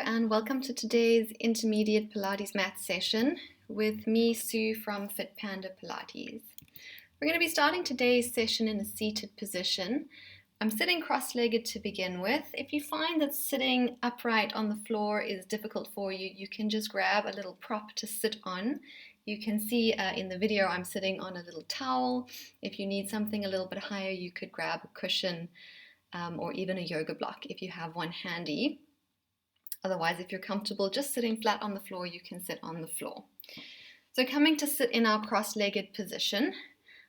And welcome to today's intermediate Pilates mat session with me, Sue from Fit Panda Pilates. We're going to be starting today's session in a seated position. I'm sitting cross-legged to begin with. If you find that sitting upright on the floor is difficult for you, you can just grab a little prop to sit on. You can see in the video I'm sitting on a little towel. If you need something a little bit higher, you could grab a cushion or even a yoga block if you have one handy. Otherwise, if you're comfortable just sitting flat on the floor, you can sit on the floor. So coming to sit in our cross-legged position,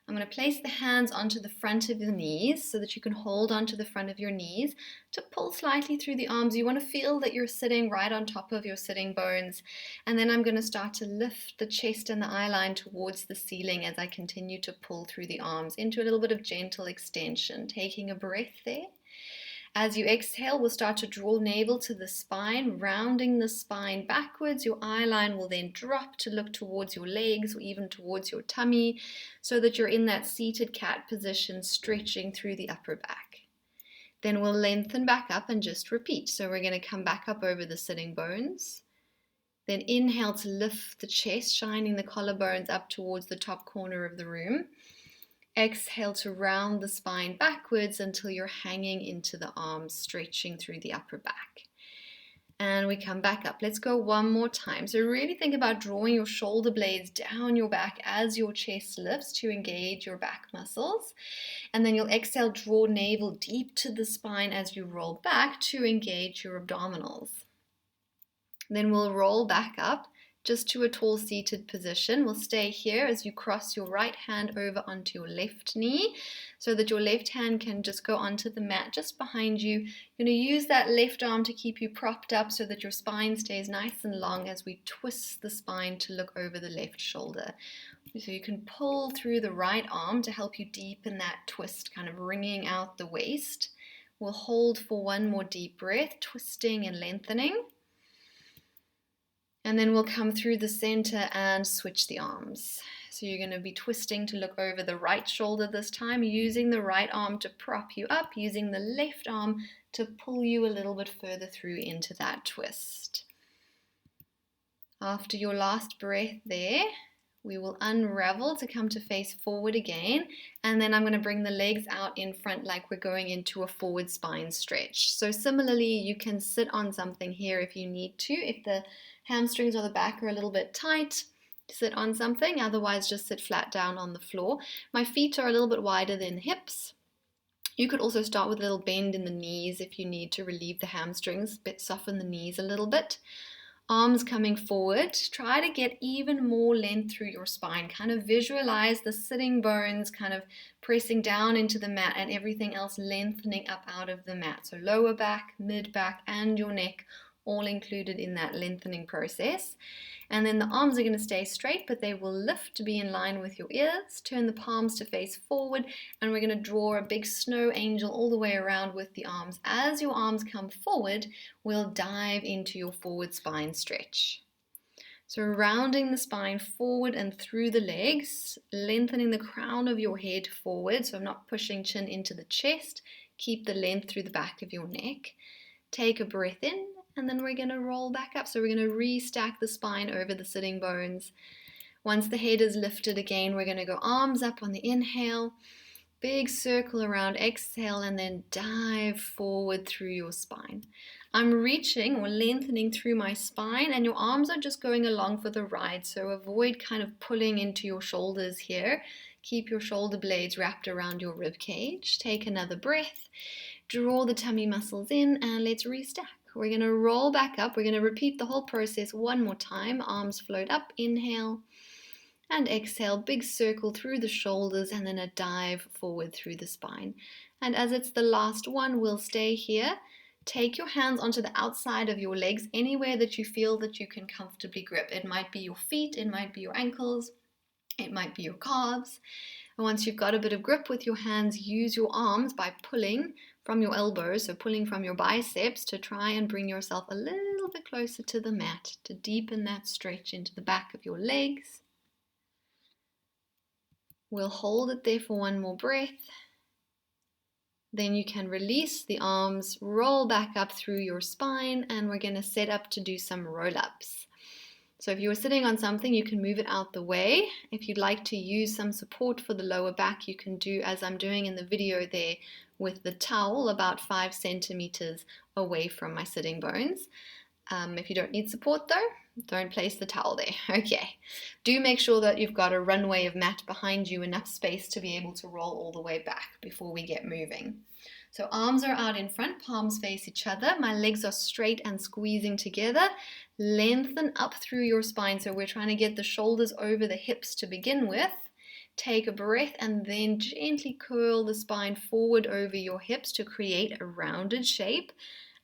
I'm going to place the hands onto the front of the knees so that you can hold onto the front of your knees to pull slightly through the arms. You want to feel that you're sitting right on top of your sitting bones. And then I'm going to start to lift the chest and the eye line towards the ceiling as I continue to pull through the arms into a little bit of gentle extension, taking a breath there. As you exhale, we'll start to draw navel to the spine, rounding the spine backwards. Your eye line will then drop to look towards your legs or even towards your tummy so that you're in that seated cat position, stretching through the upper back. Then we'll lengthen back up and just repeat. So we're going to come back up over the sitting bones. Then inhale to lift the chest, shining the collarbones up towards the top corner of the room. Exhale to round the spine backwards until you're hanging into the arms, stretching through the upper back. And we come back up. Let's go one more time. So really think about drawing your shoulder blades down your back as your chest lifts to engage your back muscles. And then you'll exhale, draw navel deep to the spine as you roll back to engage your abdominals. Then we'll roll back up just to a tall seated position. We'll stay here as you cross your right hand over onto your left knee so that your left hand can just go onto the mat just behind you. You're going to use that left arm to keep you propped up so that your spine stays nice and long as we twist the spine to look over the left shoulder. So you can pull through the right arm to help you deepen that twist, kind of wringing out the waist. We'll hold for one more deep breath, twisting and lengthening. And then we'll come through the center and switch the arms. So you're going to be twisting to look over the right shoulder this time, using the right arm to prop you up, using the left arm to pull you a little bit further through into that twist. After your last breath there, we will unravel to come to face forward again, and then I'm going to bring the legs out in front like we're going into a forward spine stretch. So similarly, you can sit on something here if you need to. If the hamstrings or the back are a little bit tight, sit on something. Otherwise, just sit flat down on the floor. My feet are a little bit wider than hips. You could also start with a little bend in the knees if you need to relieve the hamstrings, soften the knees a little bit. Arms coming forward. Try to get even more length through your spine. Kind of visualize the sitting bones kind of pressing down into the mat and everything else lengthening up out of the mat. So lower back, mid back, and your neck all included in that lengthening process. And then the arms are going to stay straight, but they will lift to be in line with your ears. Turn the palms to face forward, and we're going to draw a big snow angel all the way around with the arms. As your arms come forward, we'll dive into your forward spine stretch. So rounding the spine forward and through the legs, lengthening the crown of your head forward, so I'm not pushing chin into the chest. Keep the length through the back of your neck. Take a breath in. And then we're going to roll back up. So we're going to restack the spine over the sitting bones. Once the head is lifted again, we're going to go arms up on the inhale, big circle around, exhale, and then dive forward through your spine. I'm reaching or lengthening through my spine, and your arms are just going along for the ride. So avoid kind of pulling into your shoulders here. Keep your shoulder blades wrapped around your rib cage. Take another breath. Draw the tummy muscles in, and let's restack. We're going to roll back up. We're going to repeat the whole process one more time. Arms float up, inhale, and exhale. Big circle through the shoulders, and then a dive forward through the spine. And as it's the last one, we'll stay here. Take your hands onto the outside of your legs, anywhere that you feel that you can comfortably grip. It might be your feet, it might be your ankles, it might be your calves. And once you've got a bit of grip with your hands, use your arms by pulling from your elbows, so pulling from your biceps to try and bring yourself a little bit closer to the mat to deepen that stretch into the back of your legs. We'll hold it there for one more breath. Then you can release the arms, roll back up through your spine, and we're going to set up to do some roll-ups. So if you were sitting on something, you can move it out the way. If you'd like to use some support for the lower back, you can do as I'm doing in the video there with the towel about 5 centimeters away from my sitting bones. If you don't need support though, don't place the towel there. Okay. Do make sure that you've got a runway of mat behind you, enough space to be able to roll all the way back before we get moving. So arms are out in front, palms face each other. My legs are straight and squeezing together. Lengthen up through your spine. So we're trying to get the shoulders over the hips to begin with. Take a breath and then gently curl the spine forward over your hips to create a rounded shape.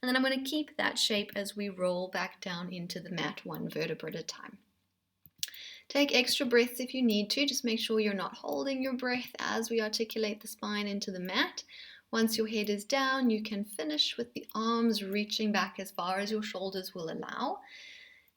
And then I'm going to keep that shape as we roll back down into the mat, one vertebra at a time. Take extra breaths if you need to. Just make sure you're not holding your breath as we articulate the spine into the mat. Once your head is down, you can finish with the arms reaching back as far as your shoulders will allow.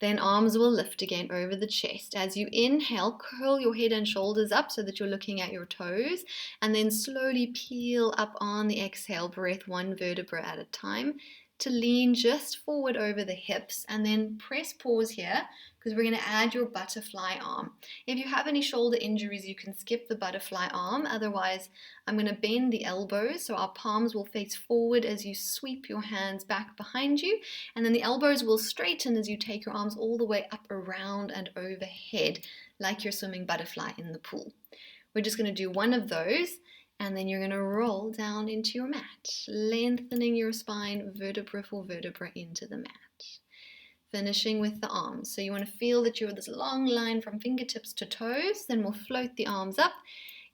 Then arms will lift again over the chest. As you inhale, curl your head and shoulders up so that you're looking at your toes, and then slowly peel up on the exhale breath, one vertebra at a time, to lean just forward over the hips, and then press pause here because we're going to add your butterfly arm. If you have any shoulder injuries, you can skip the butterfly arm. Otherwise, I'm going to bend the elbows so our palms will face forward as you sweep your hands back behind you, and then the elbows will straighten as you take your arms all the way up, around and overhead like you're swimming butterfly in the pool. We're just going to do one of those, and then you're going to roll down into your mat, lengthening your spine vertebra for vertebra into the mat. Finishing with the arms. So you want to feel that you're this long line from fingertips to toes. Then we'll float the arms up.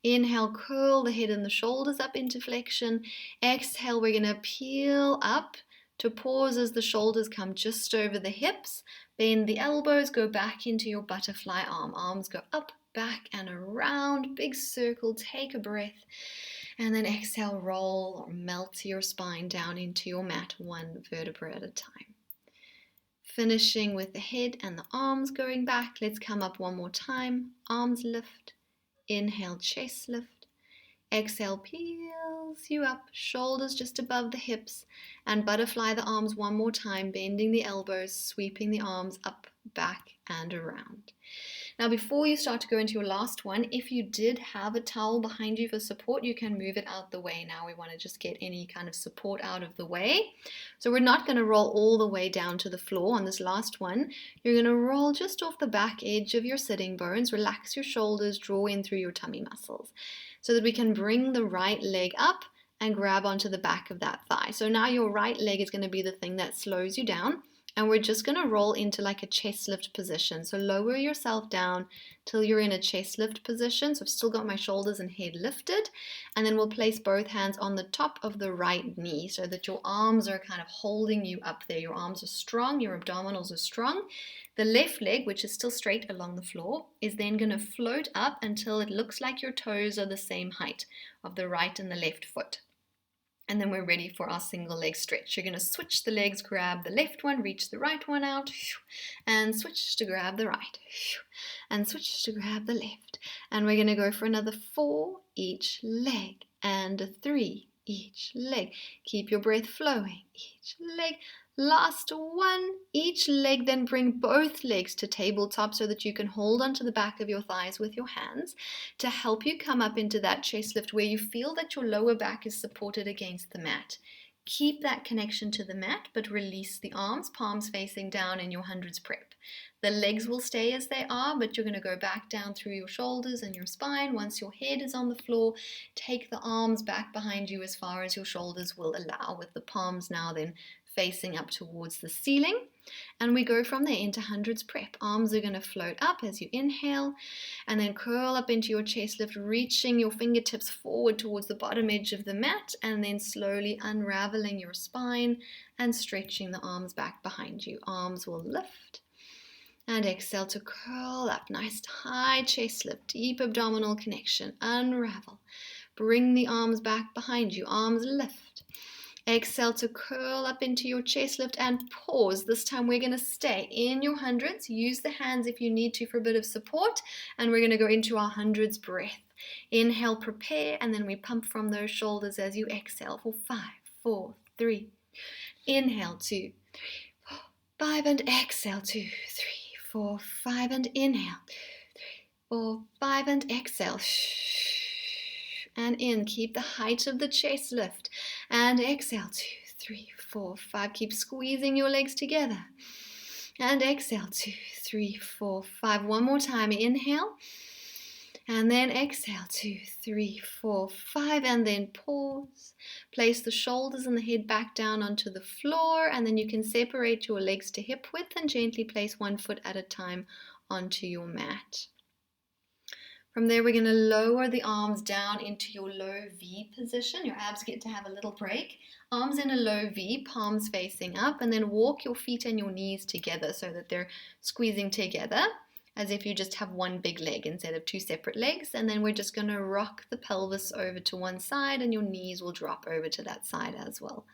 Inhale, curl the head and the shoulders up into flexion. Exhale, we're going to peel up to pause as the shoulders come just over the hips. Bend the elbows, go back into your butterfly arm. Arms go up, back and around, big circle. Take a breath, and then exhale, roll or melt your spine down into your mat, one vertebra at a time. Finishing with the head and the arms going back. Let's come up one more time. Arms lift. Inhale, chest lift. Exhale, peels you up, shoulders just above the hips, and butterfly the arms one more time, bending the elbows, sweeping the arms up, back, and around. Now, before you start to go into your last one, if you did have a towel behind you for support, you can move it out the way. Now we want to just get any kind of support out of the way. So we're not going to roll all the way down to the floor on this last one. You're going to roll just off the back edge of your sitting bones, relax your shoulders, draw in through your tummy muscles so that we can bring the right leg up and grab onto the back of that thigh. So now your right leg is going to be the thing that slows you down. And we're just going to roll into like a chest lift position. So lower yourself down till you're in a chest lift position. So I've still got my shoulders and head lifted. And then we'll place both hands on the top of the right knee so that your arms are kind of holding you up there. Your arms are strong, your abdominals are strong. The left leg, which is still straight along the floor, is then going to float up until it looks like your toes are the same height of the right and the left foot. And then we're ready for our single leg stretch. You're going to switch the legs, grab the left one, reach the right one out, and switch to grab the right, and switch to grab the left. And we're going to go for another 4 each leg, and 3 each leg. Keep your breath flowing, each leg. Last one, each leg, then bring both legs to tabletop so that you can hold onto the back of your thighs with your hands to help you come up into that chest lift where you feel that your lower back is supported against the mat. Keep that connection to the mat, but release the arms, palms facing down in your hundreds prep. The legs will stay as they are, but you're going to go back down through your shoulders and your spine. Once your head is on the floor, take the arms back behind you as far as your shoulders will allow, with the palms now then facing up towards the ceiling. And we go from there into hundreds prep. Arms are going to float up as you inhale, and then curl up into your chest lift, reaching your fingertips forward towards the bottom edge of the mat, and then slowly unraveling your spine and stretching the arms back behind you. Arms will lift. And exhale to curl up. Nice high chest lift, deep abdominal connection. Unravel. Bring the arms back behind you. Arms lift. Exhale to curl up into your chest lift and pause. This time we're going to stay in your hundreds. Use the hands if you need to for a bit of support. And we're going to go into our hundreds breath. Inhale, prepare, and then we pump from those shoulders as you exhale for 5, 4, 3. Inhale, 2, 5, and exhale, 2, 3, 4, 5, and inhale, 4, 5, and exhale, and in. Keep the height of the chest lift, and exhale, 2, 3, 4, 5. Keep squeezing your legs together, and exhale, 2, 3, 4, 5. One more time. Inhale, and then exhale, 2, 3, 4, 5, and then pause. Place the shoulders and the head back down onto the floor, and then you can separate your legs to hip width and gently place one foot at a time onto your mat. From there, we're going to lower the arms down into your low V position. Your abs get to have a little break. Arms in a low V, palms facing up, and then walk your feet and your knees together so that they're squeezing together, as if you just have one big leg instead of two separate legs. And then we're just going to rock the pelvis over to one side, and your knees will drop over to that side as well.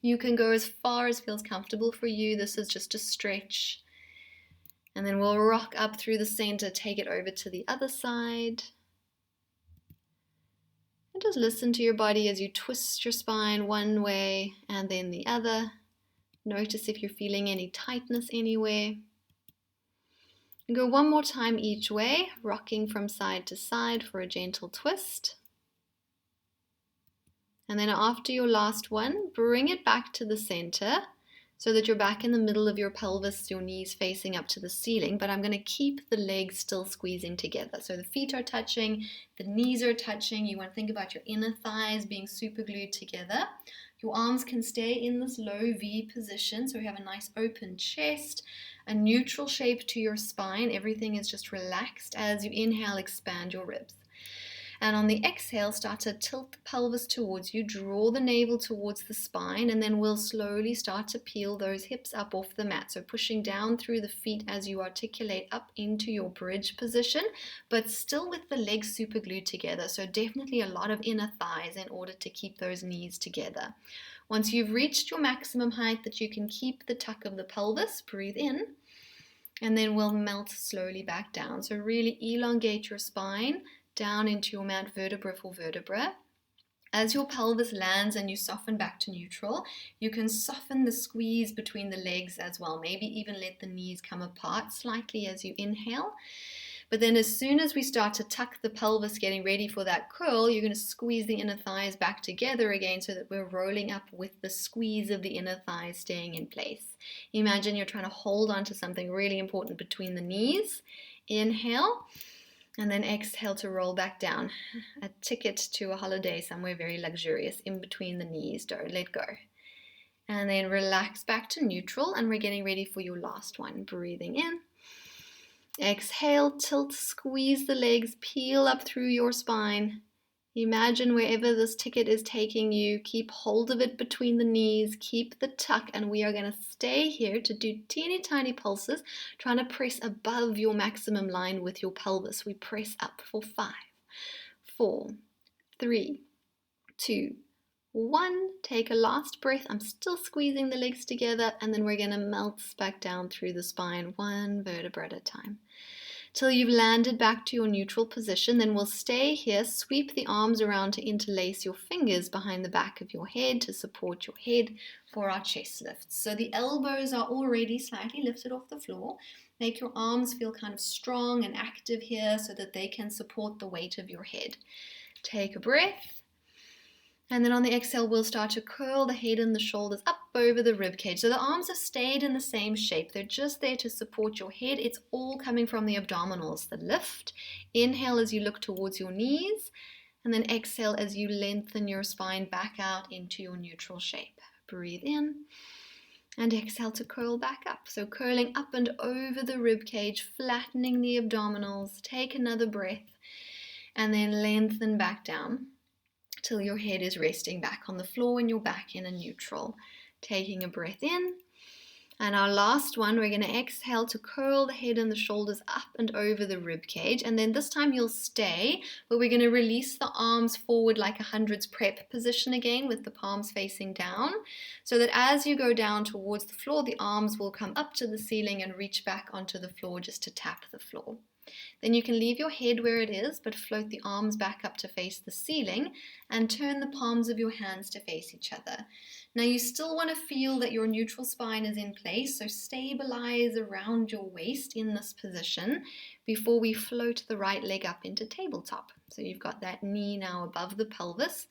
You can go as far as feels comfortable for you. This is just a stretch. And then we'll rock up through the center, take it over to the other side. And just listen to your body as you twist your spine one way and then the other. Notice if you're feeling any tightness anywhere. And go one more time each way, rocking from side to side for a gentle twist. And then after your last one, bring it back to the center so that you're back in the middle of your pelvis, your knees facing up to the ceiling, but I'm going to keep the legs still squeezing together. So the feet are touching, the knees are touching. You want to think about your inner thighs being super glued together. Your arms can stay in this low V position, so you have a nice open chest, a neutral shape to your spine. Everything is just relaxed. As you inhale, expand your ribs. And on the exhale, start to tilt the pelvis towards you, draw the navel towards the spine, and then we'll slowly start to peel those hips up off the mat. So pushing down through the feet as you articulate up into your bridge position, but still with the legs super glued together. So definitely a lot of inner thighs in order to keep those knees together. Once you've reached your maximum height that you can keep the tuck of the pelvis, breathe in, and then we'll melt slowly back down. So really elongate your spine down into your mat vertebra for vertebra. As your pelvis lands and you soften back to neutral, you can soften the squeeze between the legs as well. Maybe even let the knees come apart slightly as you inhale. But then as soon as we start to tuck the pelvis, getting ready for that curl, you're going to squeeze the inner thighs back together again so that we're rolling up with the squeeze of the inner thighs staying in place. Imagine you're trying to hold on to something really important between the knees. Inhale. And then exhale to roll back down. A ticket to a holiday somewhere very luxurious in between the knees. Don't let go. And then relax back to neutral, and we're getting ready for your last one. Breathing in. Exhale, tilt, squeeze the legs, peel up through your spine. Imagine wherever this ticket is taking you, keep hold of it between the knees, keep the tuck, and we are going to stay here to do teeny tiny pulses, trying to press above your maximum line with your pelvis. We press up for 5, 4, 3, 2, 1. Take a last breath. I'm still squeezing the legs together, and then we're going to melt back down through the spine, one vertebra at a time. Till you've landed back to your neutral position, then we'll stay here, sweep the arms around to interlace your fingers behind the back of your head to support your head for our chest lifts. So the elbows are already slightly lifted off the floor. Make your arms feel kind of strong and active here so that they can support the weight of your head. Take a breath. And then on the exhale, we'll start to curl the head and the shoulders up over the rib cage. So the arms have stayed in the same shape. They're just there to support your head. It's all coming from the abdominals, the lift. Inhale as you look towards your knees, and then exhale as you lengthen your spine back out into your neutral shape. Breathe in, and exhale to curl back up. So curling up and over the rib cage, flattening the abdominals. Take another breath, and then lengthen back down till your head is resting back on the floor and you're back in a neutral. Taking a breath in. And our last one, we're going to exhale to curl the head and the shoulders up and over the rib cage. And then this time you'll stay, but we're going to release the arms forward like a hundreds prep position again with the palms facing down. So that as you go down towards the floor, the arms will come up to the ceiling and reach back onto the floor just to tap the floor. Then you can leave your head where it is, but float the arms back up to face the ceiling and turn the palms of your hands to face each other. Now you still want to feel that your neutral spine is in place, so stabilize around your waist in this position before we float the right leg up into tabletop. So you've got that knee now above the pelvis.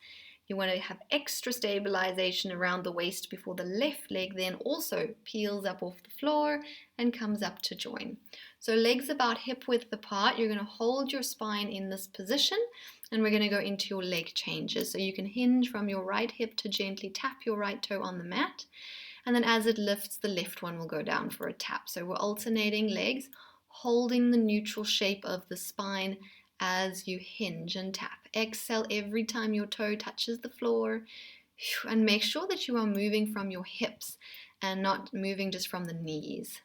You want to have extra stabilization around the waist before the left leg then also peels up off the floor and comes up to join. So legs about hip width apart, you're going to hold your spine in this position and we're going to go into your leg changes. So you can hinge from your right hip to gently tap your right toe on the mat, and then as it lifts, the left one will go down for a tap. So we're alternating legs, holding the neutral shape of the spine as you hinge and tap. Exhale every time your toe touches the floor, and make sure that you are moving from your hips and not moving just from the knees.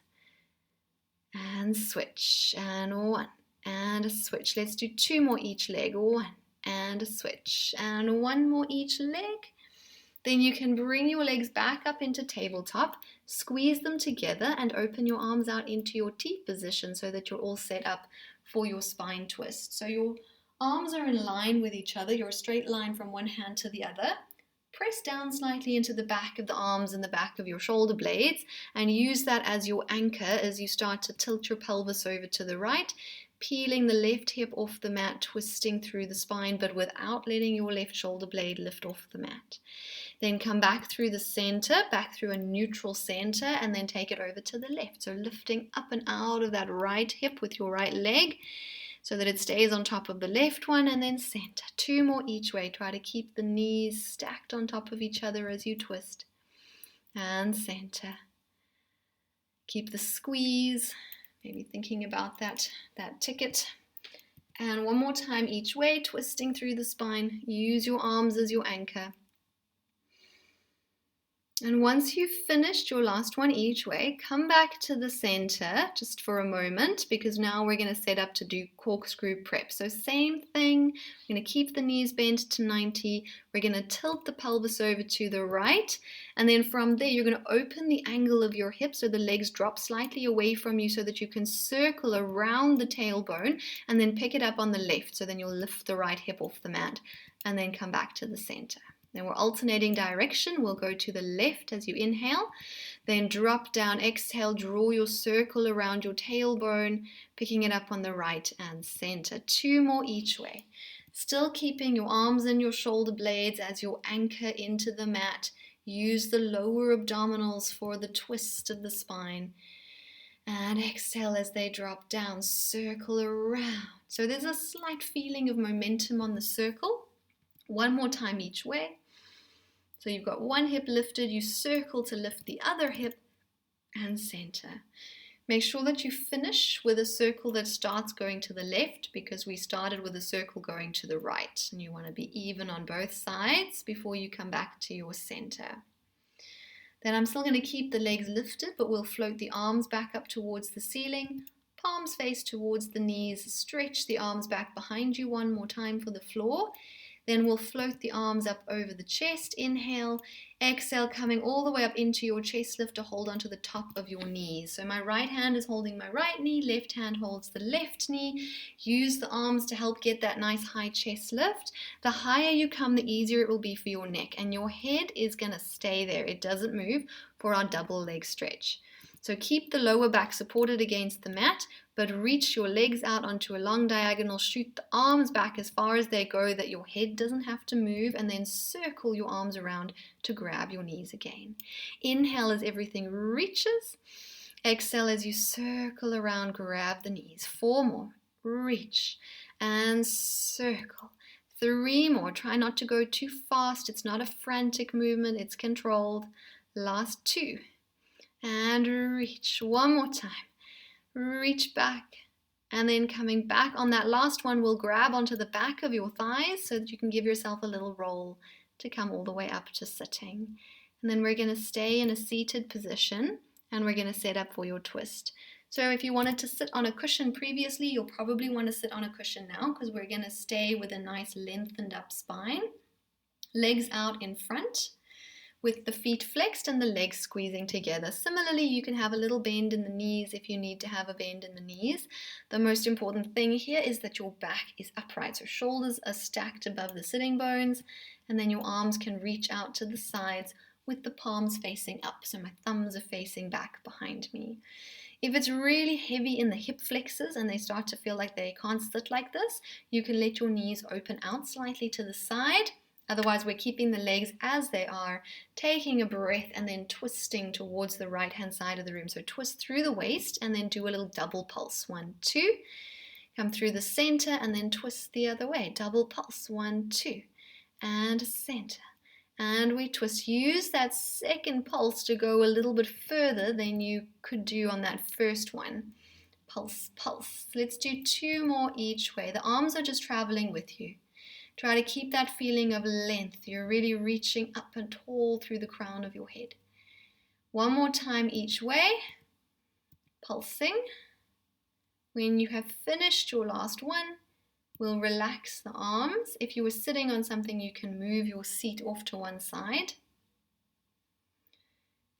And switch, and one, and a switch. Let's do 2 more each leg. 1 and a switch, and 1 more each leg. Then you can bring your legs back up into tabletop, squeeze them together and open your arms out into your T position so that you're all set up for your spine twist. So your arms are in line with each other. You're a straight line from one hand to the other. Press down slightly into the back of the arms and the back of your shoulder blades and use that as your anchor as you start to tilt your pelvis over to the right, peeling the left hip off the mat, twisting through the spine, but without letting your left shoulder blade lift off the mat. Then come back through the center, back through a neutral center, and then take it over to the left. So lifting up and out of that right hip with your right leg so that it stays on top of the left one, and then center. 2 more each way. Try to keep the knees stacked on top of each other as you twist. And center. Keep the squeeze, maybe thinking about that ticket. And 1 more time each way, twisting through the spine. Use your arms as your anchor. And once you've finished your last one each way, come back to the center just for a moment, because now we're going to set up to do corkscrew prep. So same thing, we're going to keep the knees bent to 90. We're going to tilt the pelvis over to the right. And then from there, you're going to open the angle of your hips so the legs drop slightly away from you so that you can circle around the tailbone and then pick it up on the left. So then you'll lift the right hip off the mat and then come back to the center. Then we're alternating direction. We'll go to the left as you inhale, then drop down, exhale, draw your circle around your tailbone, picking it up on the right and center. 2 more each way. Still keeping your arms and your shoulder blades as your anchor into the mat. Use the lower abdominals for the twist of the spine. And exhale as they drop down, circle around. So there's a slight feeling of momentum on the circle. 1 more time each way. So you've got one hip lifted, you circle to lift the other hip and center. Make sure that you finish with a circle that starts going to the left, because we started with a circle going to the right. And you want to be even on both sides before you come back to your center. Then I'm still going to keep the legs lifted, but we'll float the arms back up towards the ceiling. Palms face towards the knees. Stretch the arms back behind you 1 more time for the floor. Then we'll float the arms up over the chest. Inhale, exhale, coming all the way up into your chest lift to hold onto the top of your knees. So my right hand is holding my right knee, left hand holds the left knee. Use the arms to help get that nice high chest lift. The higher you come, the easier it will be for your neck, and your head is going to stay there. It doesn't move for our double leg stretch. So keep the lower back supported against the mat, but reach your legs out onto a long diagonal. Shoot the arms back as far as they go that your head doesn't have to move, and then circle your arms around to grab your knees again. Inhale as everything reaches. Exhale as you circle around, grab the knees. 4 more. Reach and circle. 3 more. Try not to go too fast. It's not a frantic movement. It's controlled. Last 2. And reach. 1 more time. Reach back. And then coming back on that last one, we'll grab onto the back of your thighs so that you can give yourself a little roll to come all the way up to sitting. And then we're going to stay in a seated position, and we're going to set up for your twist. So if you wanted to sit on a cushion previously, you'll probably want to sit on a cushion now, because we're going to stay with a nice lengthened up spine. Legs out in front. with the feet flexed and the legs squeezing together. Similarly, you can have a little bend in the knees if you need to have a bend in the knees. The most important thing here is that your back is upright, so shoulders are stacked above the sitting bones, and then your arms can reach out to the sides with the palms facing up, so my thumbs are facing back behind me. If it's really heavy in the hip flexors and they start to feel like they can't sit like this, you can let your knees open out slightly to the side. Otherwise, we're keeping the legs as they are, taking a breath and then twisting towards the right-hand side of the room. So twist through the waist and then do a little double pulse. 1, 2. Come through the center and then twist the other way. Double pulse. 1, 2. And center. And we twist. Use that second pulse to go a little bit further than you could do on that first one. Pulse, pulse. Let's do 2 more each way. The arms are just traveling with you. Try to keep that feeling of length. You're really reaching up and tall through the crown of your head. 1 more time each way. Pulsing. When you have finished your last one, we'll relax the arms. If you were sitting on something, you can move your seat off to one side.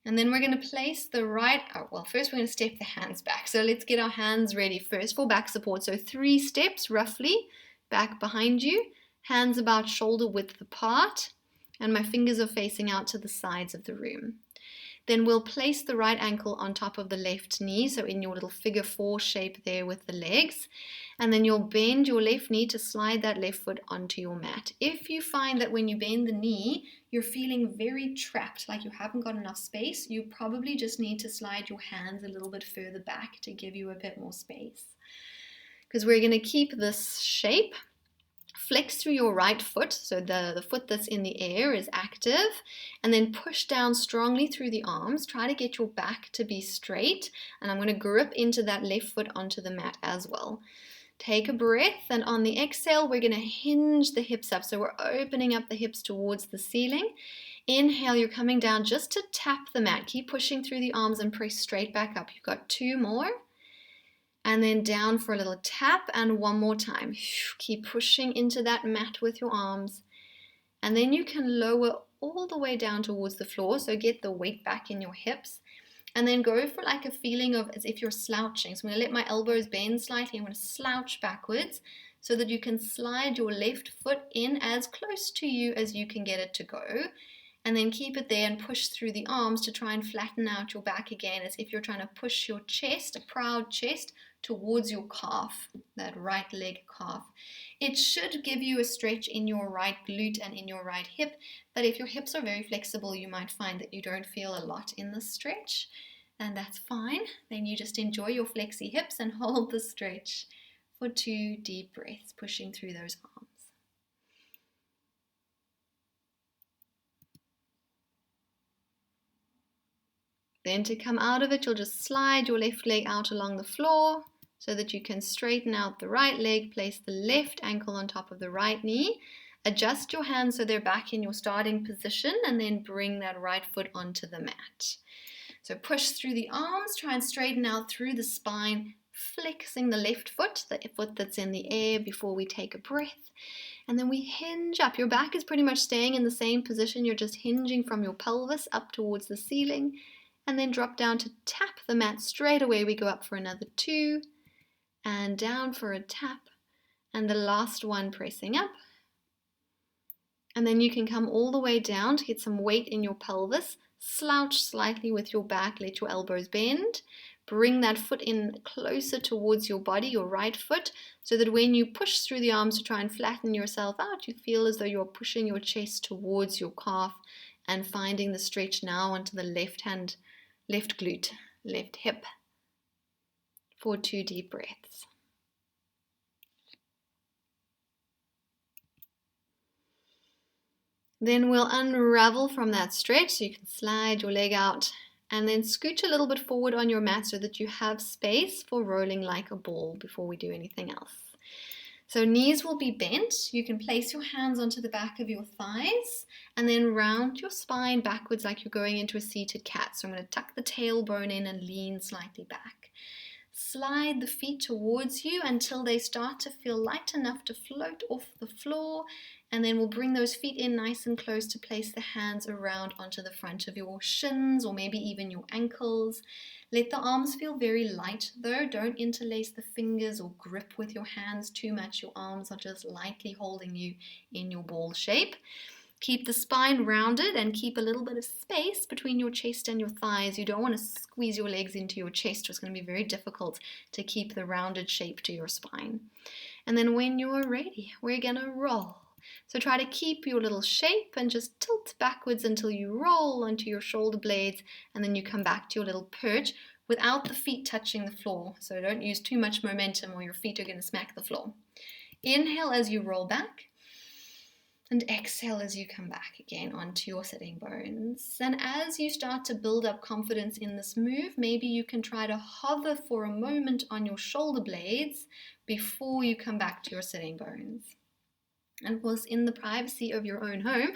And then we're going to place the right, first we're going to step the hands back. So let's get our hands ready first for back support. So 3 steps roughly back behind you. Hands about shoulder width apart, and my fingers are facing out to the sides of the room. Then we'll place the right ankle on top of the left knee, so in your little figure 4 shape there with the legs. And then you'll bend your left knee to slide that left foot onto your mat. If you find that when you bend the knee, you're feeling very trapped, like you haven't got enough space, you probably just need to slide your hands a little bit further back to give you a bit more space. Because we're going to keep this shape. Flex through your right foot, so the foot that's in the air is active, and then push down strongly through the arms. Try to get your back to be straight, and I'm going to grip into that left foot onto the mat as well. Take a breath, and on the exhale, we're going to hinge the hips up, so we're opening up the hips towards the ceiling. Inhale, you're coming down just to tap the mat. Keep pushing through the arms and press straight back up. You've got 2 more. And then down for a little tap, and 1 more time. Keep pushing into that mat with your arms. And then you can lower all the way down towards the floor, so get the weight back in your hips. And then go for like a feeling of as if you're slouching. So I'm going to let my elbows bend slightly. I'm going to slouch backwards so that you can slide your left foot in as close to you as you can get it to go. And then keep it there and push through the arms to try and flatten out your back again, as if you're trying to push your chest, a proud chest, towards your calf, that right leg calf. It should give you a stretch in your right glute and in your right hip, but if your hips are very flexible, you might find that you don't feel a lot in the stretch, and that's fine. Then you just enjoy your flexy hips and hold the stretch for 2 deep breaths, pushing through those arms. Then to come out of it, you'll just slide your left leg out along the floor so that you can straighten out the right leg, place the left ankle on top of the right knee, adjust your hands so they're back in your starting position, and then bring that right foot onto the mat. So push through the arms, try and straighten out through the spine, flexing the left foot, the foot that's in the air before we take a breath. And then we hinge up. Your back is pretty much staying in the same position. You're just hinging from your pelvis up towards the ceiling. And then drop down to tap the mat straight away. We go up for another 2 and down for a tap, and the last one pressing up. And then you can come all the way down to get some weight in your pelvis. Slouch slightly with your back, let your elbows bend. Bring that foot in closer towards your body, your right foot, so that when you push through the arms to try and flatten yourself out, you feel as though you're pushing your chest towards your calf and finding the stretch now onto the left hand, left glute, left hip, for 2 deep breaths. Then we'll unravel from that stretch, so you can slide your leg out and then scooch a little bit forward on your mat so that you have space for rolling like a ball before we do anything else. So knees will be bent. You can place your hands onto the back of your thighs and then round your spine backwards like you're going into a seated cat. So I'm going to tuck the tailbone in and lean slightly back. Slide the feet towards you until they start to feel light enough to float off the floor, And then we'll bring those feet in nice and close to place the hands around onto the front of your shins or maybe even your ankles. Let the arms feel very light though. Don't interlace the fingers or grip with your hands too much. Your arms are just lightly holding you in your ball shape. Keep the spine rounded and keep a little bit of space between your chest and your thighs. You don't want to squeeze your legs into your chest. It's going to be very difficult to keep the rounded shape to your spine. And then when you're ready, we're going to roll. So try to keep your little shape and just tilt backwards until you roll onto your shoulder blades, and then you come back to your little perch without the feet touching the floor. So don't use too much momentum or your feet are going to smack the floor. Inhale as you roll back, and exhale as you come back again onto your sitting bones. And as you start to build up confidence in this move, maybe you can try to hover for a moment on your shoulder blades before you come back to your sitting bones. And of course, in the privacy of your own home,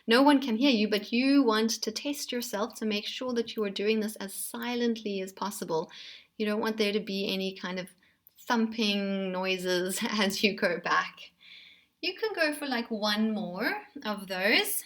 no one can hear you, but you want to test yourself to make sure that you are doing this as silently as possible. You don't want there to be any kind of thumping noises as you go back. You can go for like one more of those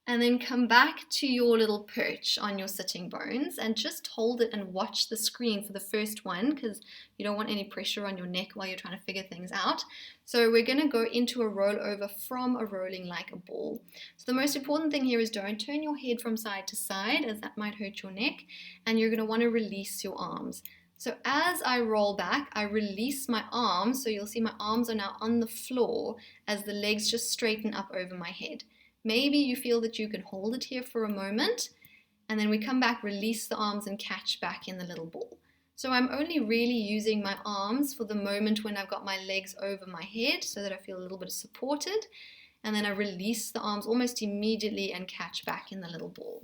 and then come back to your little perch on your sitting bones and just hold it and watch the screen for the first one, because you don't want any pressure on your neck while you're trying to figure things out. So we're going to go into a rollover from a rolling like a ball. So the most important thing here is don't turn your head from side to side, as that might hurt your neck, and you're going to want to release your arms. So as I roll back, I release my arms, so you'll see my arms are now on the floor as the legs just straighten up over my head. Maybe you feel that you can hold it here for a moment, and then we come back, release the arms and catch back in the little ball. So I'm only really using my arms for the moment when I've got my legs over my head so that I feel a little bit supported, and then I release the arms almost immediately and catch back in the little ball.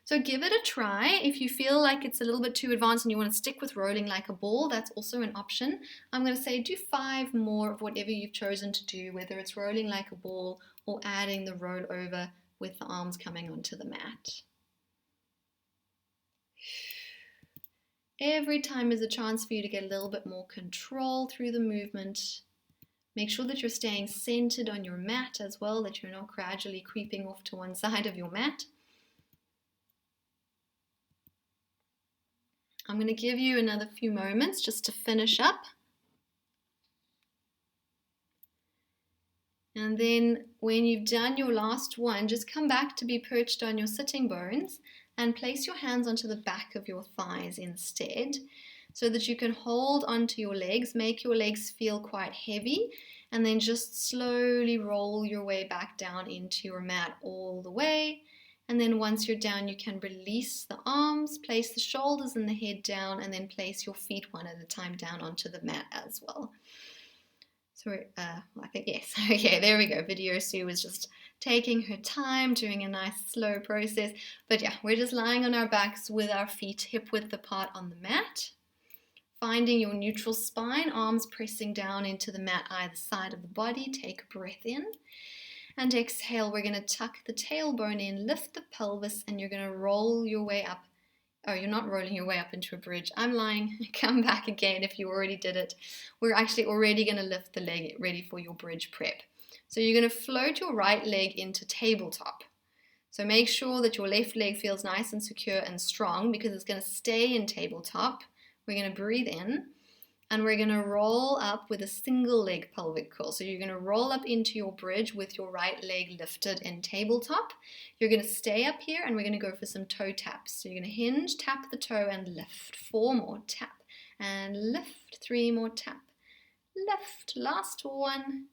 So give it a try. If you feel like it's a little bit too advanced and you want to stick with rolling like a ball, that's also an option. I'm going to say do 5 more of whatever you've chosen to do, whether it's rolling like a ball or adding the roll over with the arms coming onto the mat. Every time is a chance for you to get a little bit more control through the movement. Make sure that you're staying centered on your mat as well, that you're not gradually creeping off to one side of your mat. I'm going to give you another few moments just to finish up. And then when you've done your last one, just come back to be perched on your sitting bones and place your hands onto the back of your thighs instead, so that you can hold onto your legs, make your legs feel quite heavy, and then just slowly roll your way back down into your mat all the way. And then once you're down, you can release the arms, place the shoulders and the head down, and then place your feet one at a time down onto the mat as well. So, yes, okay, there we go. Video Sue was just taking her time, doing a nice slow process. But yeah, we're just lying on our backs with our feet hip width apart on the mat. Finding your neutral spine, arms pressing down into the mat either side of the body. Take a breath in. And exhale, we're going to tuck the tailbone in, lift the pelvis, and you're going to roll your way up. Oh, you're not rolling your way up into a bridge. I'm lying. Come back again if you already did it. We're actually already going to lift the leg ready for your bridge prep. So you're going to float your right leg into tabletop. So make sure that your left leg feels nice and secure and strong, because it's going to stay in tabletop. We're going to breathe in. And we're going to roll up with a single leg pelvic curl. So you're going to roll up into your bridge with your right leg lifted in tabletop. You're going to stay up here and we're going to go for some toe taps. So you're going to hinge, tap the toe and lift. 4 more, tap and lift. 3 more, tap, lift. Last one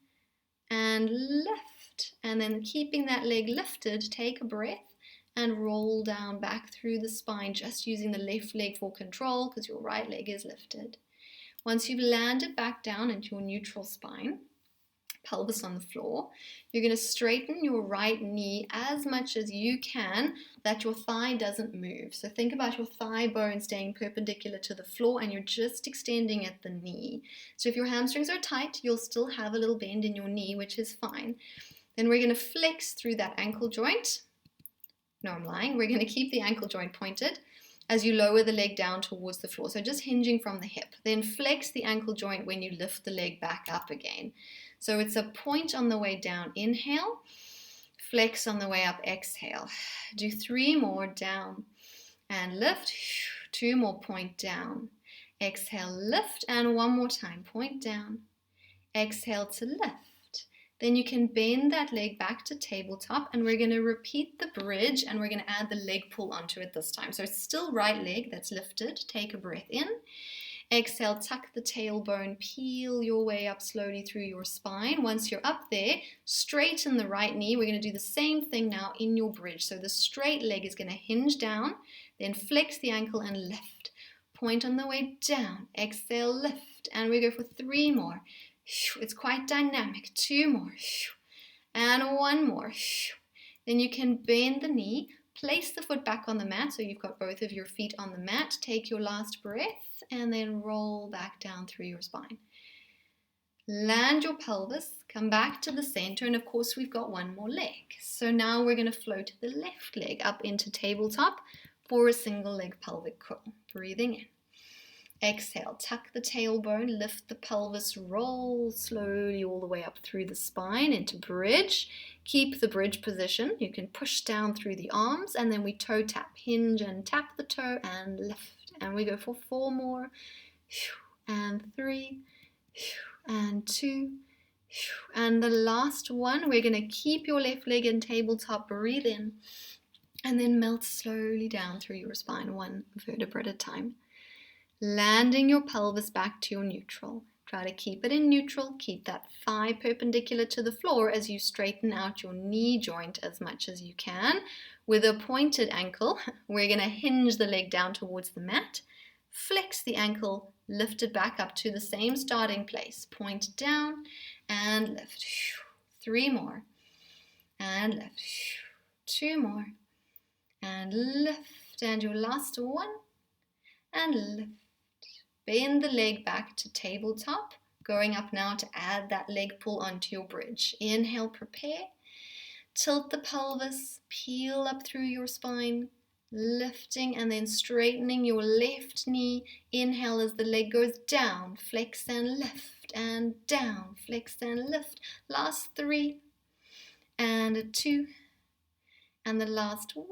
and lift. And then keeping that leg lifted, take a breath and roll down back through the spine, just using the left leg for control because your right leg is lifted. Once you've landed back down into your neutral spine, pelvis on the floor, you're going to straighten your right knee as much as you can that your thigh doesn't move. So think about your thigh bone staying perpendicular to the floor and you're just extending at the knee. So if your hamstrings are tight, you'll still have a little bend in your knee, which is fine. Then we're going to flex through that ankle joint. No, I'm lying. We're going to keep the ankle joint pointed as you lower the leg down towards the floor. So just hinging from the hip. Then flex the ankle joint when you lift the leg back up again. So it's a point on the way down, inhale, flex on the way up, exhale. Do 3 more, down and lift, 2 more, point down, exhale, lift, and 1 more time, point down, exhale to lift. Then you can bend that leg back to tabletop, and we're going to repeat the bridge, and we're going to add the leg pull onto it this time. So it's still right leg that's lifted. Take a breath in. Exhale, tuck the tailbone, peel your way up slowly through your spine. Once you're up there, straighten the right knee. We're going to do the same thing now in your bridge. So the straight leg is going to hinge down, then flex the ankle and lift. Point on the way down. Exhale, lift. And we go for 3 more. It's quite dynamic. 2 more. And 1 more. Then you can bend the knee. Place the foot back on the mat so you've got both of your feet on the mat. Take your last breath and then roll back down through your spine. Land your pelvis, come back to the center, and of course we've got 1 more leg. So now we're going to float the left leg up into tabletop for a single leg pelvic curl. Breathing in. Exhale, tuck the tailbone, lift the pelvis, roll slowly all the way up through the spine into bridge. Keep the bridge position. You can push down through the arms, and then we toe tap, hinge and tap the toe and lift. And we go for 4 more, and 3, and 2, and the last one. We're going to keep your left leg in tabletop, breathe in, and then melt slowly down through your spine, 1 vertebra at a time. Landing your pelvis back to your neutral. Try to keep it in neutral. Keep that thigh perpendicular to the floor as you straighten out your knee joint as much as you can. With a pointed ankle, we're going to hinge the leg down towards the mat. Flex the ankle, lift it back up to the same starting place. Point down and lift. 3 more. And lift. 2 more. And lift. And your last one. And lift. Bend the leg back to tabletop, going up now to add that leg pull onto your bridge. Inhale, prepare. Tilt the pelvis, peel up through your spine, lifting and then straightening your left knee. Inhale as the leg goes down, flex and lift, and down, flex and lift. Last 3, and 2, and the last 1.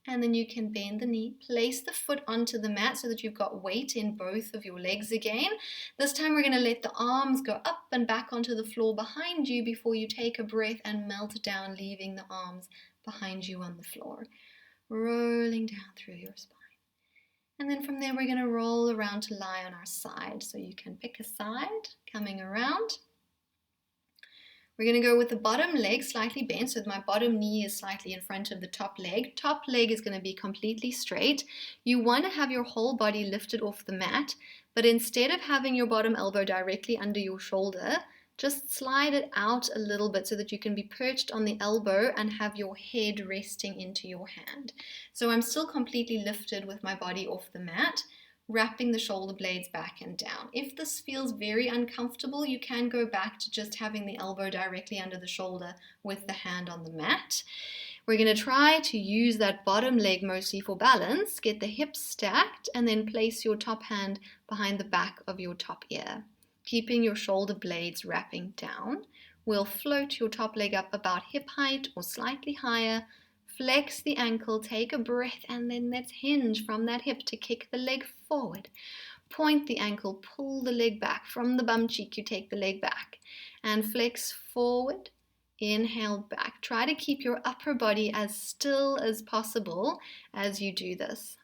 And then you can bend the knee, place the foot onto the mat so that you've got weight in both of your legs again. This time we're going to let the arms go up and back onto the floor behind you before you take a breath and melt down, leaving the arms behind you on the floor. Rolling down through your spine. And then from there we're going to roll around to lie on our side. So you can pick a side, coming around. We're going to go with the bottom leg slightly bent, so my bottom knee is slightly in front of the top leg. Top leg is going to be completely straight. You want to have your whole body lifted off the mat, but instead of having your bottom elbow directly under your shoulder, just slide it out a little bit so that you can be perched on the elbow and have your head resting into your hand. So I'm still completely lifted with my body off the mat, wrapping the shoulder blades back and down. If this feels very uncomfortable, you can go back to just having the elbow directly under the shoulder with the hand on the mat. We're going to try to use that bottom leg mostly for balance. Get the hips stacked and then place your top hand behind the back of your top ear, keeping your shoulder blades wrapping down. We'll float your top leg up about hip height or slightly higher. Flex the ankle, take a breath, and then let's hinge from that hip to kick the leg forward. Point the ankle, pull the leg back. From the bum cheek, you take the leg back. And flex forward, inhale back. Try to keep your upper body as still as possible as you do this.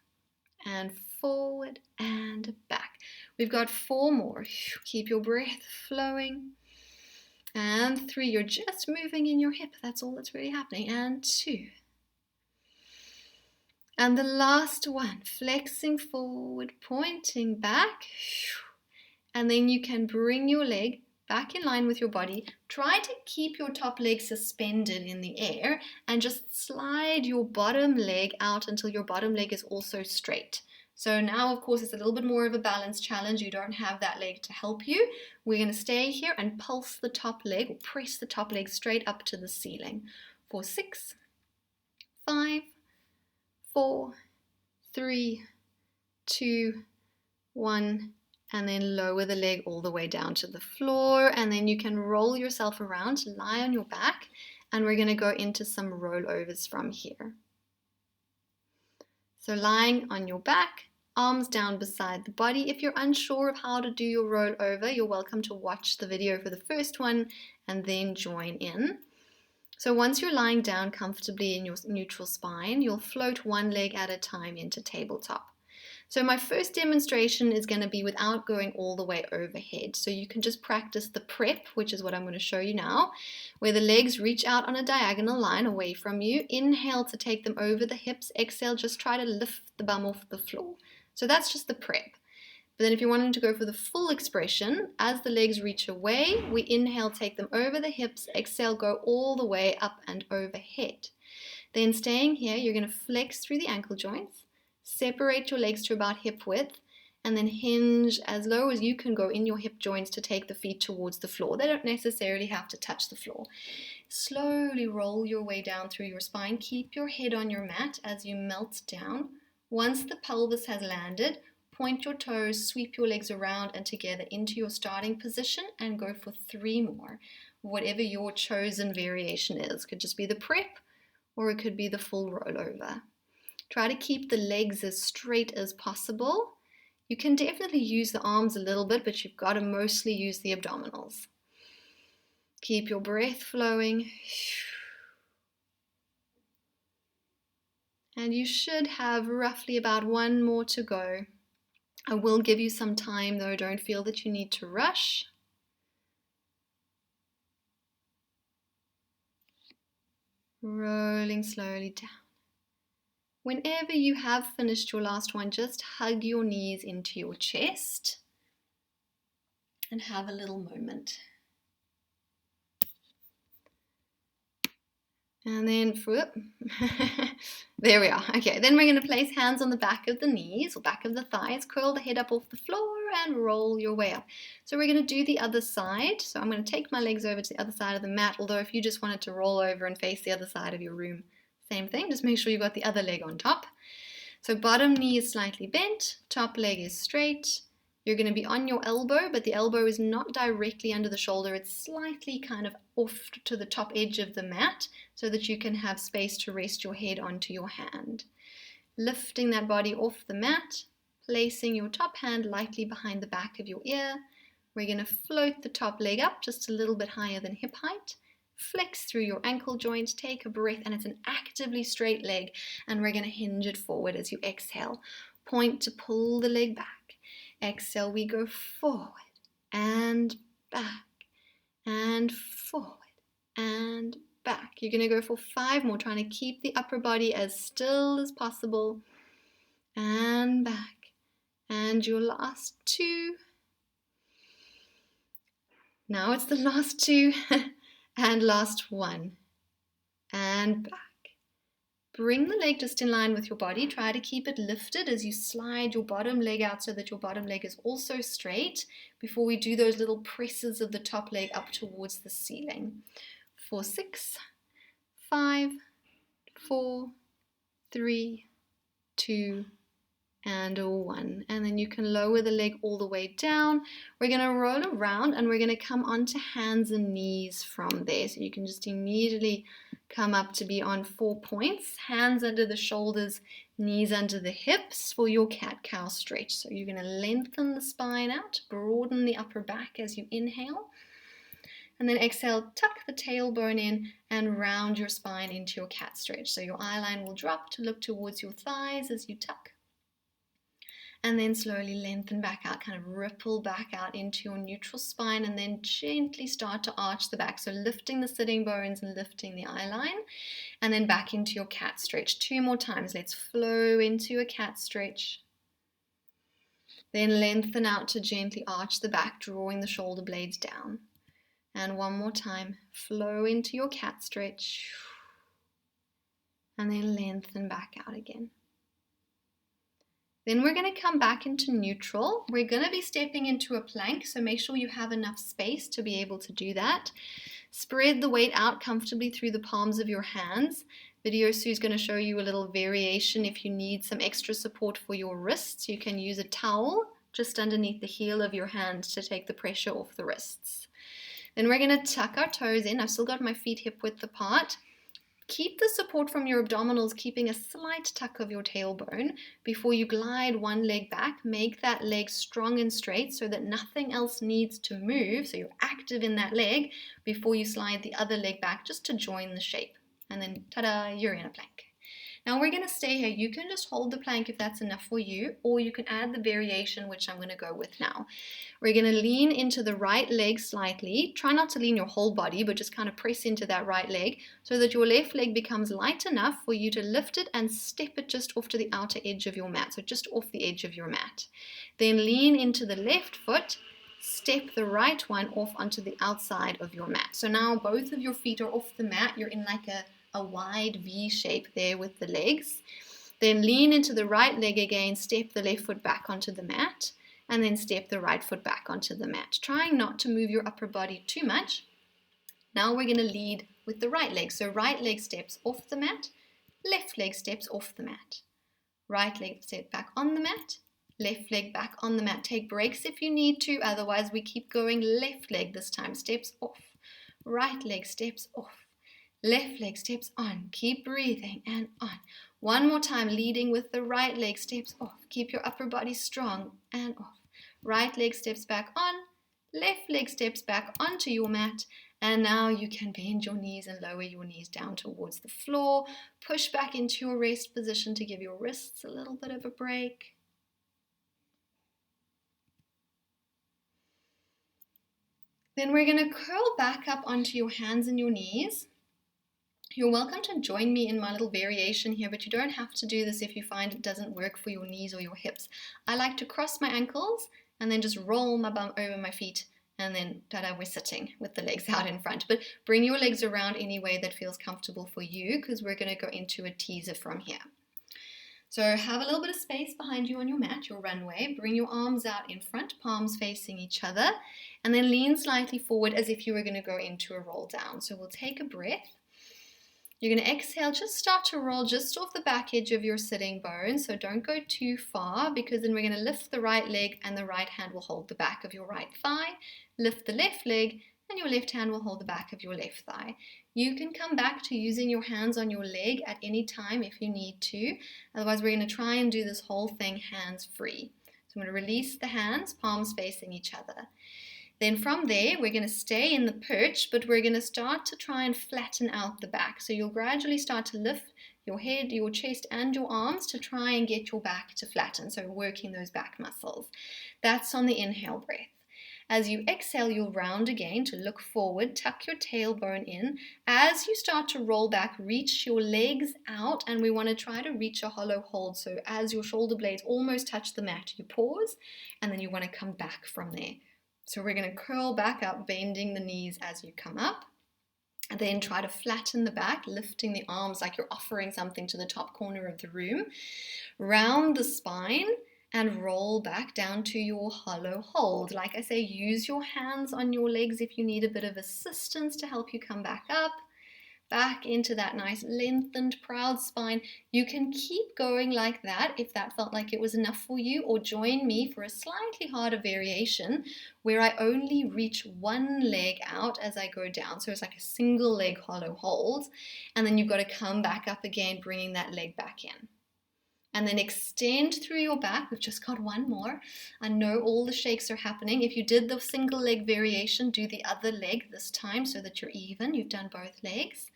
And forward and back. We've got 4 more. Keep your breath flowing. And 3, you're just moving in your hip. That's all that's really happening. And 2. And the last one, flexing forward, pointing back. And then you can bring your leg back in line with your body. Try to keep your top leg suspended in the air and just slide your bottom leg out until your bottom leg is also straight. So now, of course, it's a little bit more of a balance challenge. You don't have that leg to help you. We're going to stay here and pulse the top leg or press the top leg straight up to the ceiling for 6, 5, 4, 3, 2, 1, and then lower the leg all the way down to the floor, and then you can roll yourself around to lie on your back, and we're going to go into some rollovers from here. So lying on your back, arms down beside the body. If you're unsure of how to do your rollover, you're welcome to watch the video for the first one and then join in. So once you're lying down comfortably in your neutral spine, you'll float one leg at a time into tabletop. So my first demonstration is going to be without going all the way overhead. So you can just practice the prep, which is what I'm going to show you now, where the legs reach out on a diagonal line away from you. Inhale to take them over the hips. Exhale, just try to lift the bum off the floor. So that's just the prep. But then if you're wanting to go for the full expression, as the legs reach away, we inhale, take them over the hips. Exhale, go all the way up and overhead. Then staying here, you're going to flex through the ankle joints. Separate your legs to about hip width, and then hinge as low as you can go in your hip joints to take the feet towards the floor. They don't necessarily have to touch the floor. Slowly roll your way down through your spine. Keep your head on your mat as you melt down. Once the pelvis has landed, point your toes, sweep your legs around and together into your starting position and go for 3 more. Whatever your chosen variation is. Could just be the prep or it could be the full rollover. Try to keep the legs as straight as possible. You can definitely use the arms a little bit, but you've got to mostly use the abdominals. Keep your breath flowing. And you should have roughly about 1 more to go. I will give you some time though, don't feel that you need to rush. Rolling slowly down. Whenever you have finished your last one, just hug your knees into your chest and have a little moment. And then, there we are. Okay, then we're going to place hands on the back of the knees or back of the thighs, curl the head up off the floor and roll your way up. So we're going to do the other side. So I'm going to take my legs over to the other side of the mat, although if you just wanted to roll over and face the other side of your room, same thing, just make sure you've got the other leg on top. So bottom knee is slightly bent, top leg is straight. You're going to be on your elbow, but the elbow is not directly under the shoulder. It's slightly kind of off to the top edge of the mat so that you can have space to rest your head onto your hand. Lifting that body off the mat, placing your top hand lightly behind the back of your ear. We're going to float the top leg up just a little bit higher than hip height. Flex through your ankle joint, take a breath, and it's an actively straight leg, and we're going to hinge it forward as you exhale. Point to pull the leg back. Exhale, we go forward and back and forward and back. You're going to go for 5 more, trying to keep the upper body as still as possible and back. And your last 2. Now it's the last 2. And last 1, and back. Bring the leg just in line with your body. Try to keep it lifted as you slide your bottom leg out so that your bottom leg is also straight before we do those little presses of the top leg up towards the ceiling. For 6, 5, 4, 3, 2, and a 1. And then you can lower the leg all the way down. We're going to roll around and we're going to come onto hands and knees from there. So you can just immediately come up to be on 4 points. Hands under the shoulders, knees under the hips for your cat-cow stretch. So you're going to lengthen the spine out, broaden the upper back as you inhale. And then exhale, tuck the tailbone in and round your spine into your cat stretch. So your eye line will drop to look towards your thighs as you tuck. And then slowly lengthen back out, kind of ripple back out into your neutral spine, and then gently start to arch the back. So lifting the sitting bones and lifting the eye line, and then back into your cat stretch. 2 more times. Let's flow into a cat stretch. Then lengthen out to gently arch the back, drawing the shoulder blades down. And 1 more time. Flow into your cat stretch. And then lengthen back out again. Then we're going to come back into neutral. We're going to be stepping into a plank, so make sure you have enough space to be able to do that. Spread the weight out comfortably through the palms of your hands. Video Sue is going to show you a little variation. If you need some extra support for your wrists, you can use a towel just underneath the heel of your hand to take the pressure off the wrists. Then we're going to tuck our toes in. I've still got my feet hip width apart. Keep the support from your abdominals, keeping a slight tuck of your tailbone before you glide one leg back. Make that leg strong and straight so that nothing else needs to move. So you're active in that leg before you slide the other leg back just to join the shape. And then, ta-da, you're in a plank. Now we're going to stay here. You can just hold the plank if that's enough for you, or you can add the variation, which I'm going to go with now. We're going to lean into the right leg slightly. Try not to lean your whole body, but just kind of press into that right leg so that your left leg becomes light enough for you to lift it and step it just off to the outer edge of your mat, so just off the edge of your mat. Then lean into the left foot, step the right one off onto the outside of your mat. So now both of your feet are off the mat. You're in like a wide V shape there with the legs. Then lean into the right leg again, step the left foot back onto the mat, and then step the right foot back onto the mat, trying not to move your upper body too much. Now we're going to lead with the right leg. So right leg steps off the mat, left leg steps off the mat. Right leg step back on the mat, left leg back on the mat. Take breaks if you need to, otherwise we keep going. Left leg this time steps off, right leg steps off. Left leg steps on, keep breathing and on. One more time, leading with the right leg steps off. Keep your upper body strong and off. Right leg steps back on, left leg steps back onto your mat. And now you can bend your knees and lower your knees down towards the floor. Push back into your rest position to give your wrists a little bit of a break. Then we're going to curl back up onto your hands and your knees. You're welcome to join me in my little variation here, but you don't have to do this if you find it doesn't work for your knees or your hips. I like to cross my ankles and then just roll my bum over my feet, and then ta-da, we're sitting with the legs out in front. But bring your legs around any way that feels comfortable for you, because we're going to go into a teaser from here. So have a little bit of space behind you on your mat, your runway. Bring your arms out in front, palms facing each other, and then lean slightly forward as if you were going to go into a roll down. So we'll take a breath. You're going to exhale, just start to roll just off the back edge of your sitting bones. So don't go too far, because then we're going to lift the right leg and the right hand will hold the back of your right thigh. Lift the left leg and your left hand will hold the back of your left thigh. You can come back to using your hands on your leg at any time if you need to. Otherwise, we're going to try and do this whole thing hands free. So I'm going to release the hands, palms facing each other. Then from there, we're going to stay in the perch, but we're going to start to try and flatten out the back. So you'll gradually start to lift your head, your chest, and your arms to try and get your back to flatten. So working those back muscles. That's on the inhale breath. As you exhale, you'll round again to look forward, tuck your tailbone in. As you start to roll back, reach your legs out, and we want to try to reach a hollow hold. So as your shoulder blades almost touch the mat, you pause, and then you want to come back from there. So we're going to curl back up, bending the knees as you come up. And then try to flatten the back, lifting the arms like you're offering something to the top corner of the room. Round the spine and roll back down to your hollow hold. Like I say, use your hands on your legs if you need a bit of assistance to help you come back up. Back into that nice lengthened proud spine. You can keep going like that if that felt like it was enough for you, or join me for a slightly harder variation where I only reach one leg out as I go down. So it's like a single leg hollow hold, and then you've got to come back up again, bringing that leg back in. And then extend through your back. We've just got one more. I know all the shakes are happening. If you did the single leg variation, do the other leg this time so that you're even. You've done both legs.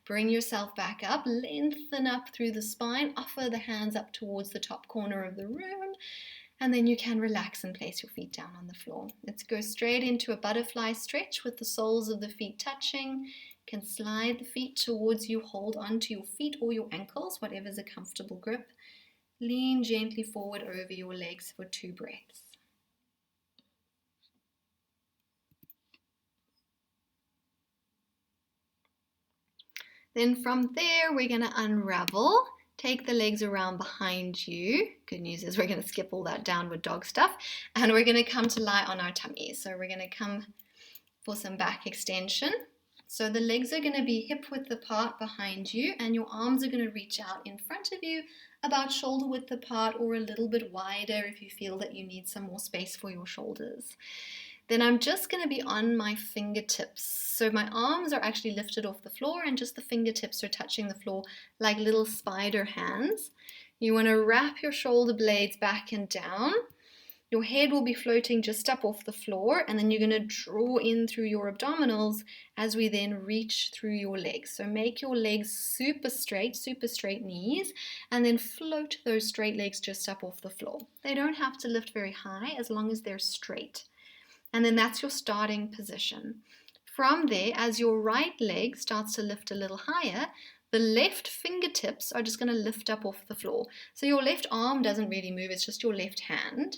Bring yourself back up. Lengthen up through the spine. Offer the hands up towards the top corner of the room. And then you can relax and place your feet down on the floor. Let's go straight into a butterfly stretch with the soles of the feet touching. You can slide the feet towards you. Hold onto your feet or your ankles, whatever's a comfortable grip. Lean gently forward over your legs for 2 breaths. Then from there, we're going to unravel. Take the legs around behind you. Good news is we're going to skip all that downward dog stuff. And we're going to come to lie on our tummies. So we're going to come for some back extension. So the legs are going to be hip width apart behind you, and your arms are going to reach out in front of you about shoulder width apart or a little bit wider if you feel that you need some more space for your shoulders. Then I'm just going to be on my fingertips. So my arms are actually lifted off the floor and just the fingertips are touching the floor like little spider hands. You want to wrap your shoulder blades back and down. Your head will be floating just up off the floor, and then you're going to draw in through your abdominals as we then reach through your legs. So make your legs super straight knees, and then float those straight legs just up off the floor. They don't have to lift very high as long as they're straight. And then that's your starting position. From there, as your right leg starts to lift a little higher, the left fingertips are just going to lift up off the floor. So your left arm doesn't really move, it's just your left hand.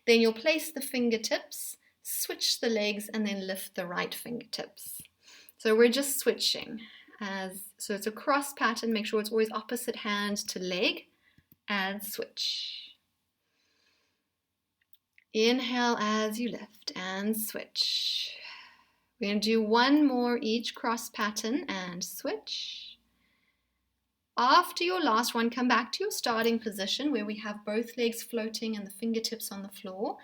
Then you'll place the fingertips, switch the legs, and then lift the right fingertips. So we're just switching. So it's a cross pattern. Make sure it's always opposite hand to leg, and switch. Inhale as you lift and switch. We're going to do one more each cross pattern and switch. After your last one, come back to your starting position where we have both legs floating and the fingertips on the floor,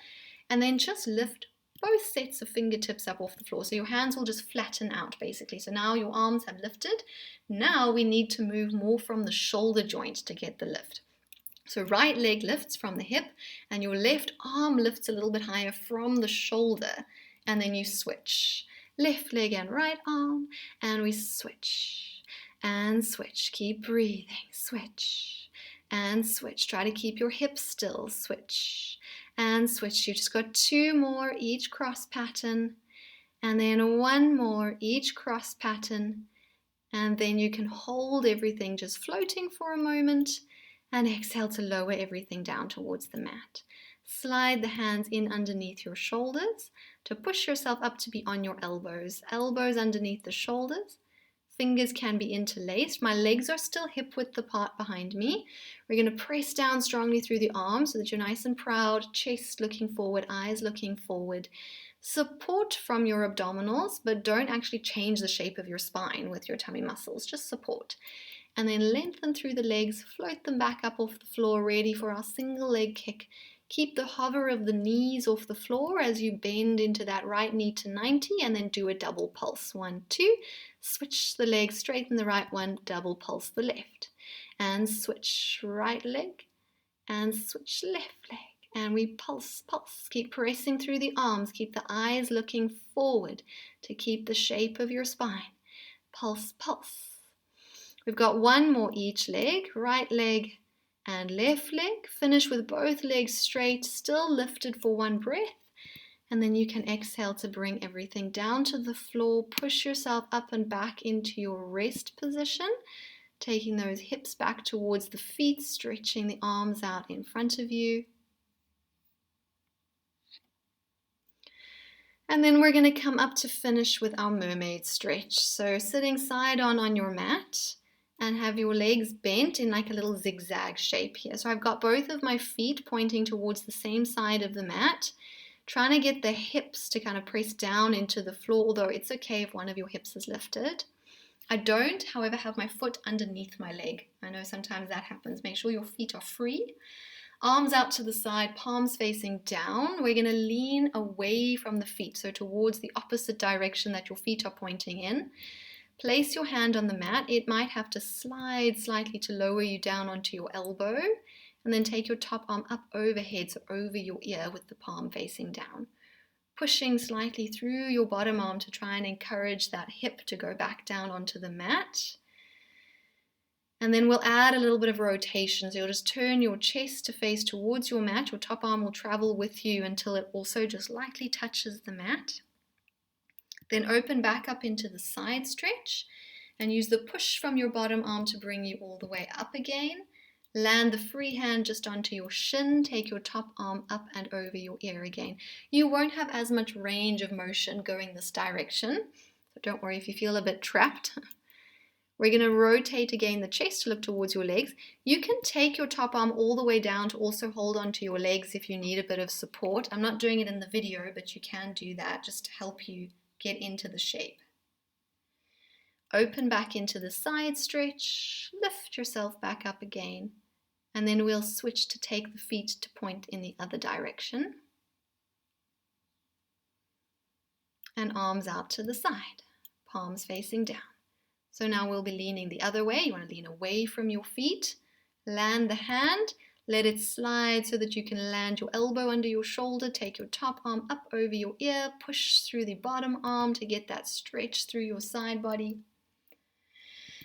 and then just lift both sets of fingertips up off the floor. So your hands will just flatten out basically. So now your arms have lifted. Now we need to move more from the shoulder joint to get the lift. So right leg lifts from the hip and your left arm lifts a little bit higher from the shoulder, and then you switch. Left leg and right arm, and we switch and switch. Keep breathing. Switch and switch. Try to keep your hips still. Switch and switch. You just got two more each cross pattern, and then one more each cross pattern, and then you can hold everything just floating for a moment and exhale to lower everything down towards the mat. Slide the hands in underneath your shoulders to push yourself up to be on your elbows. Elbows underneath the shoulders. Fingers can be interlaced. My legs are still hip width apart behind me. We're going to press down strongly through the arms so that you're nice and proud, chest looking forward, eyes looking forward. Support from your abdominals, but don't actually change the shape of your spine with your tummy muscles, just support. And then lengthen through the legs, float them back up off the floor, ready for our single leg kick. Keep the hover of the knees off the floor as you bend into that right knee to 90, and then do a double pulse. 1, 2, switch the leg, straighten the right one, double pulse the left. And switch right leg, and switch left leg. And we pulse, pulse. Keep pressing through the arms. Keep the eyes looking forward to keep the shape of your spine. Pulse, pulse. We've got one more each leg, right leg and left leg. Finish with both legs straight, still lifted for one breath. And then you can exhale to bring everything down to the floor. Push yourself up and back into your rest position, taking those hips back towards the feet, stretching the arms out in front of you. And then we're going to come up to finish with our mermaid stretch. So sitting side on your mat, and have your legs bent in like a little zigzag shape here. So I've got both of my feet pointing towards the same side of the mat, trying to get the hips to kind of press down into the floor, although it's okay if one of your hips is lifted. I don't, however, have my foot underneath my leg. I know sometimes that happens. Make sure your feet are free. Arms out to the side, palms facing down. We're going to lean away from the feet, so towards the opposite direction that your feet are pointing in. Place your hand on the mat. It might have to slide slightly to lower you down onto your elbow, and then take your top arm up overhead, so over your ear with the palm facing down. Pushing slightly through your bottom arm to try and encourage that hip to go back down onto the mat. And then we'll add a little bit of rotation. So you'll just turn your chest to face towards your mat. Your top arm will travel with you until it also just lightly touches the mat. Then open back up into the side stretch and use the push from your bottom arm to bring you all the way up again. Land the free hand just onto your shin. Take your top arm up and over your ear again. You won't have as much range of motion going this direction, so don't worry if you feel a bit trapped. We're going to rotate again the chest to look towards your legs. You can take your top arm all the way down to also hold onto your legs if you need a bit of support. I'm not doing it in the video, but you can do that just to help you get into the shape. Open back into the side stretch, lift yourself back up again, and then we'll switch to take the feet to point in the other direction. And arms out to the side, palms facing down. So now we'll be leaning the other way. You want to lean away from your feet, land the hand, let it slide so that you can land your elbow under your shoulder, take your top arm up over your ear, push through the bottom arm to get that stretch through your side body.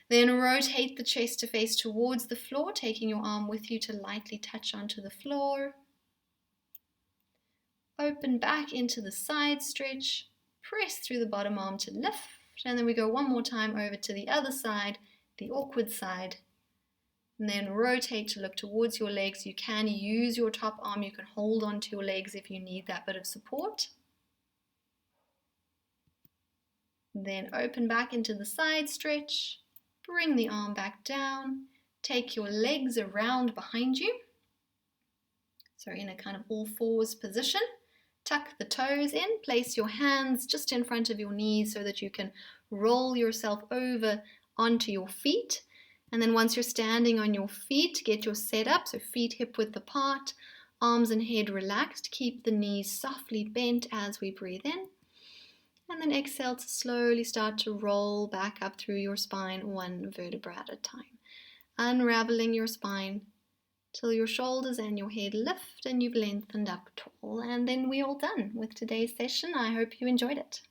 Then rotate the chest to face towards the floor, taking your arm with you to lightly touch onto the floor. Open back into the side stretch, press through the bottom arm to lift, and then we go one more time over to the other side, the awkward side. And then rotate to look towards your legs. You can use your top arm, you can hold onto your legs if you need that bit of support. Then open back into the side stretch. Bring the arm back down, take your legs around behind you. So in a kind of all fours position. Tuck the toes in, place your hands just in front of your knees so that you can roll yourself over onto your feet. And then once you're standing on your feet, get your set up, so feet hip width apart, arms and head relaxed. Keep the knees softly bent as we breathe in. And then exhale to slowly start to roll back up through your spine, one vertebra at a time. Unraveling your spine till your shoulders and your head lift and you've lengthened up tall. And then we're all done with today's session. I hope you enjoyed it.